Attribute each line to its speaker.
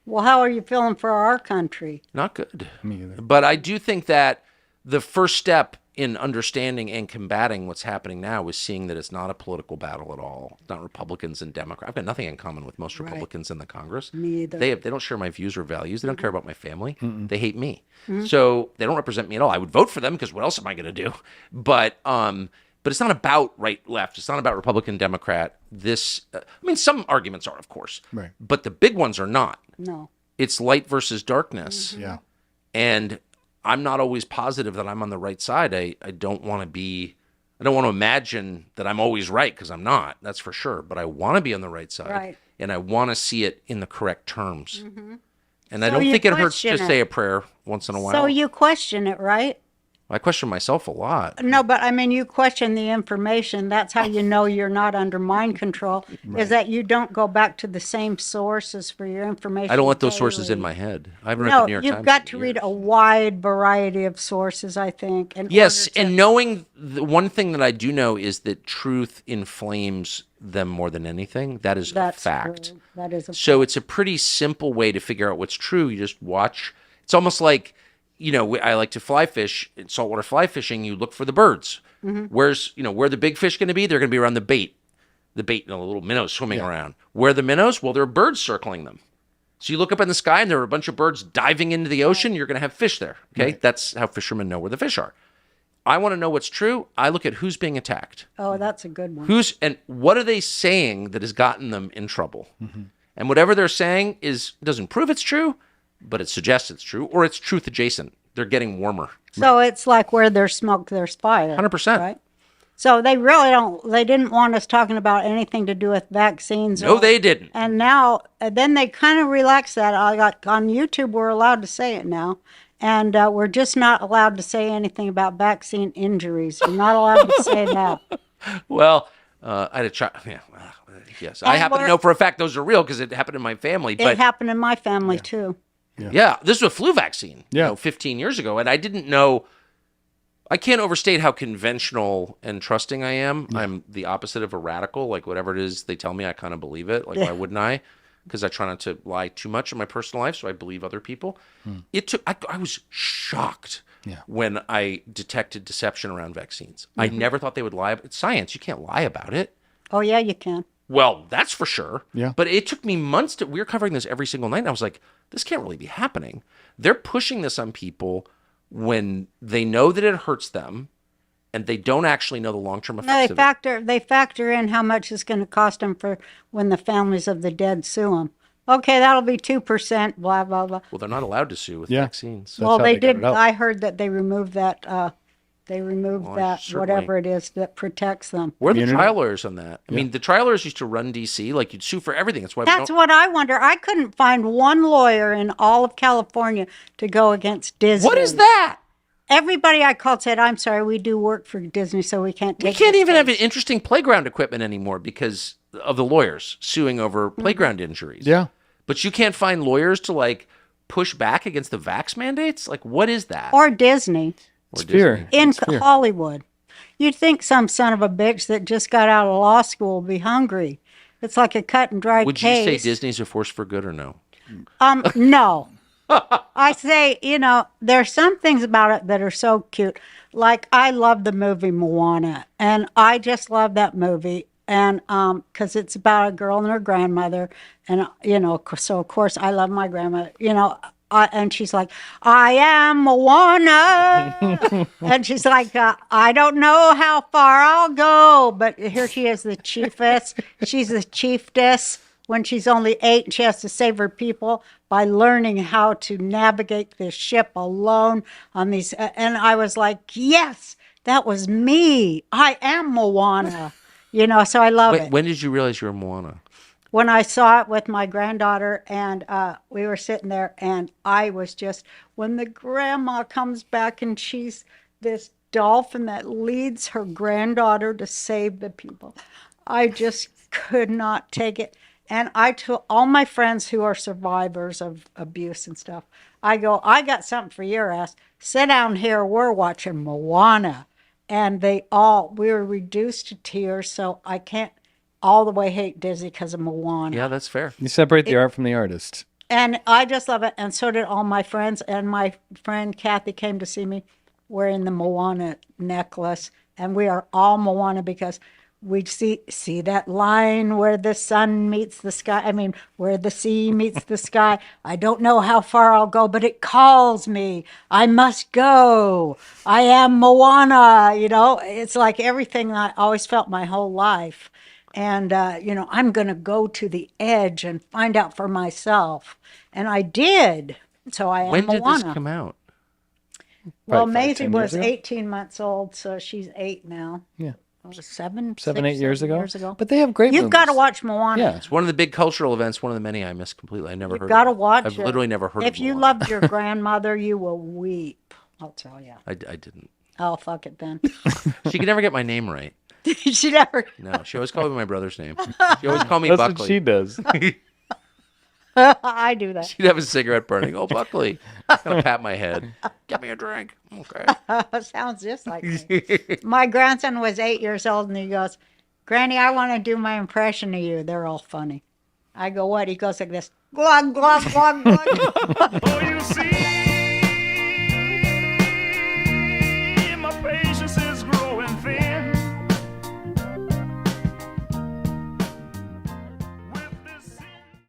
Speaker 1: Well, how are you feeling for our country?
Speaker 2: Not good.
Speaker 3: Me either.
Speaker 2: But I do think that the first step in understanding and combating what's happening now is seeing that it's not a political battle at all. It's not Republicans and Democrats. I've got nothing in common with most Republicans in the Congress.
Speaker 1: Me either.
Speaker 2: They don't share my views or values. They don't care about my family. They hate me. So they don't represent me at all. I would vote for them because what else am I going to do? But it's not about right, left. It's not about Republican, Democrat. Some arguments are, of course.
Speaker 3: Right.
Speaker 2: But the big ones are not.
Speaker 1: No.
Speaker 2: It's light versus darkness.
Speaker 3: Yeah.
Speaker 2: And I'm not always positive that I'm on the right side. I don't want to imagine that I'm always right, because I'm not, that's for sure. But I want to be on the right side.
Speaker 1: Right.
Speaker 2: And I want to see it in the correct terms. And I
Speaker 1: So
Speaker 2: don't
Speaker 1: you
Speaker 2: think it hurts to
Speaker 1: question it.
Speaker 2: say a prayer once in a while.
Speaker 1: So you question it, right?
Speaker 2: I question myself a lot.
Speaker 1: No, but I mean, you question the information. That's how you know you're not under mind control, is that you don't go back to the same sources for your information.
Speaker 2: I don't let those sources in
Speaker 1: daily.
Speaker 2: my head. I haven't read the
Speaker 1: No,
Speaker 2: New York
Speaker 1: you've
Speaker 2: Times
Speaker 1: got
Speaker 2: in
Speaker 1: to read
Speaker 2: years.
Speaker 1: a wide variety of sources, I think. in
Speaker 2: Yes,
Speaker 1: order to-
Speaker 2: and knowing the one thing that I do know is that truth inflames them more than anything. That is
Speaker 1: That's
Speaker 2: a fact.
Speaker 1: true. That is a
Speaker 2: So it's a pretty simple way to figure out what's true. You just watch. It's almost like, I like to fly fish, saltwater fly fishing. You look for the birds. Where the big fish going to be? They're going to be around the bait, little minnows swimming around. Where are the minnows? Well, there are birds circling them. So you look up in the sky and there are a bunch of birds diving into the ocean. You're going to have fish there. Okay.
Speaker 3: Right.
Speaker 2: That's how fishermen know where the fish are. I want to know what's true. I look at who's being attacked.
Speaker 1: Oh, that's a good one.
Speaker 2: And what are they saying that has gotten them in trouble? And whatever they're saying doesn't prove it's true, but it suggests it's true, or it's truth adjacent. They're getting warmer.
Speaker 1: So it's like where there's smoke, there's fire.
Speaker 2: 100%.
Speaker 1: Right? So they didn't want us talking about anything to do with vaccines.
Speaker 2: No, they didn't.
Speaker 1: And now, then they kind of relaxed that. I got on YouTube, we're allowed to say it now. And we're just not allowed to say anything about vaccine injuries. You're not allowed to say that.
Speaker 2: Well, I had a child. Yeah, yes. I happen to know for a fact those are real because it happened in my family. But
Speaker 1: It happened in my family, too.
Speaker 2: yeah, this was a flu vaccine,
Speaker 3: Yeah.
Speaker 2: 15 years ago. And I didn't know. I can't overstate how conventional and trusting I am. I'm the opposite of a radical. Like, whatever it is they tell me, I kind of believe it. Like, why wouldn't I? Because I try not to lie too much in my personal life, so I believe other people. I was shocked when I detected deception around vaccines. I never thought they would lie. It's science. You can't lie about it.
Speaker 1: Oh, yeah, you can.
Speaker 2: Well, that's for sure.
Speaker 3: Yeah.
Speaker 2: But it took me months we were covering this every single night, and I was like, this can't really be happening. They're pushing this on people when they know that it hurts them, and they don't actually know the long-term effects
Speaker 1: No,
Speaker 2: of it.
Speaker 1: they factor in how much it's going to cost them for when the families of the dead sue them. Okay, that'll be 2%, blah, blah, blah.
Speaker 2: Well, they're not allowed to sue with
Speaker 3: Yeah.
Speaker 2: vaccines.
Speaker 3: That's
Speaker 1: Well,
Speaker 3: how
Speaker 1: they
Speaker 3: they got
Speaker 1: did.
Speaker 3: it out.
Speaker 1: I heard that they removed that.
Speaker 2: Certainly.
Speaker 1: Whatever it is that protects them.
Speaker 2: Where are the
Speaker 3: Immunity?
Speaker 2: trial lawyers on that? I mean, the trial lawyers used to run D.C. Like, you'd sue for everything. That's why
Speaker 1: That's what I wonder. I couldn't find one lawyer in all of California to go against Disney.
Speaker 2: What is that?
Speaker 1: Everybody I called said, "I'm sorry, we do work for Disney, so we can't take
Speaker 2: We can't
Speaker 1: this
Speaker 2: even have
Speaker 1: case."
Speaker 2: interesting playground equipment anymore because of the lawyers suing over playground injuries.
Speaker 3: Yeah.
Speaker 2: But you can't find lawyers to, like, push back against the vax mandates? Like, what is that?
Speaker 1: Or Disney.
Speaker 2: Or
Speaker 3: It's fear.
Speaker 1: In
Speaker 3: It's fear.
Speaker 1: Hollywood. You'd think some son of a bitch that just got out of law school would be hungry. It's like a cut and dry
Speaker 2: Would you
Speaker 1: case.
Speaker 2: say Disney's a force for good or no?
Speaker 1: No. I say, there's some things about it that are so cute. Like, I love the movie Moana, and I just love that movie. And because it's about a girl and her grandmother, and so of course I love my grandmother. And she's like, "I am Moana," and she's like, "I don't know how far I'll go," but here she is, the chiefess. She's the chiefess when she's only 8, and she has to save her people by learning how to navigate this ship alone on these. And I was like, "Yes, that was me. I am Moana." So I love it.
Speaker 2: When did you realize you were Moana?
Speaker 1: When I saw it with my granddaughter, and we were sitting there, and I was just, when the grandma comes back and she's this dolphin that leads her granddaughter to save the people, I just could not take it. And I told all my friends who are survivors of abuse and stuff, I go, "I got something for your ass. Sit down here. We're watching Moana." And we were reduced to tears, so I can't all the way hate Disney because of Moana.
Speaker 2: Yeah, that's fair.
Speaker 3: You separate the art from the artist.
Speaker 1: And I just love it. And so did all my friends. And my friend Kathy came to see me wearing the Moana necklace. And we are all Moana because we see that line where the sun meets the sky. I mean, where the sea meets the sky. I don't know how far I'll go, but it calls me. I must go. I am Moana. You know, it's like everything I always felt my whole life. And, I'm going to go to the edge and find out for myself. And I did. So I am
Speaker 2: When did
Speaker 1: Moana.
Speaker 2: this come out?
Speaker 1: Well,
Speaker 3: Probably 5,
Speaker 1: Maisie
Speaker 3: 10
Speaker 1: was
Speaker 3: years ago?
Speaker 1: 18 months old, so she's 8 now.
Speaker 3: Yeah.
Speaker 1: Seven,
Speaker 3: 7,
Speaker 1: 6,
Speaker 3: 8 years
Speaker 1: 7
Speaker 3: ago. But they have great
Speaker 1: You've
Speaker 3: movies.
Speaker 1: got to watch Moana.
Speaker 3: Yeah.
Speaker 2: It's one of the big cultural events, one of the many I missed completely. I never
Speaker 1: You've
Speaker 2: heard
Speaker 1: got to
Speaker 2: of it.
Speaker 1: watch
Speaker 2: I've
Speaker 1: it.
Speaker 2: literally never heard of
Speaker 1: If you
Speaker 2: Moana.
Speaker 1: loved your grandmother, you will weep. I'll tell you.
Speaker 2: I didn't.
Speaker 1: Oh, fuck it then.
Speaker 2: She could never get my name right.
Speaker 1: She never.
Speaker 2: No, she always called me my brother's name. She always called me
Speaker 3: That's
Speaker 2: Buckley.
Speaker 3: what she does.
Speaker 1: I do that.
Speaker 2: She'd have a cigarette burning. Oh, Buckley. Kind of pat my head. Get me a drink. Okay.
Speaker 1: Sounds just like me. My grandson was 8 years old, and he goes, Granny, I want to do my impression of you. They're all funny. I go, what? He goes like this, glug, glug, glug, glug.
Speaker 4: Oh, you see.